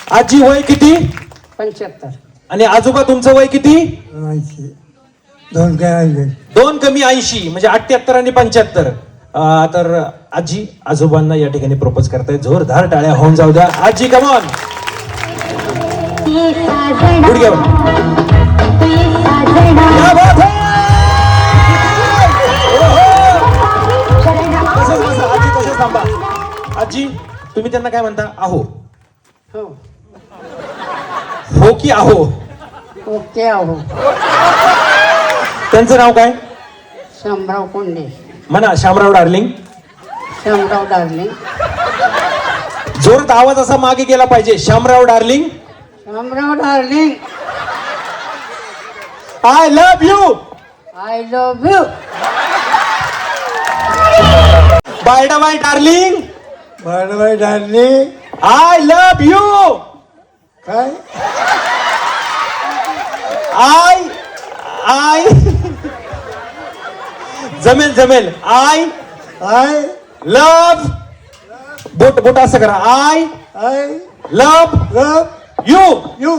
आजी वय किती? 75. आणि आजोबा तुमचं वय किती? 80. दोन कमी 80 म्हणजे 78 आणि 75. तर आजी आजोबांना या ठिकाणी प्रपोज करताय. जोरदार टाळ्या होऊन जाऊ द्या. आजी कम ऑन. गुडघ्यावर. क्या बात है. तसंच बसा आजी, तसंच थांबा. आजी तुम्ही त्यांना काय म्हणता? आहो हो. हो की आहो? ओके आहो. त्यांचं नाव काय? शामराव कोंडे. म्हणा शामराव डार्लिंग. शामराव डार्लिंग. जोरात आवाज असा मागे गेला पाहिजे. Shamrao darling. Shamrao darling. I love you. I love you. Bye bye darling. Bye darling. I love you. काय? आय जमेल जमेल. I love. बोट असं करा. I I love love you. You.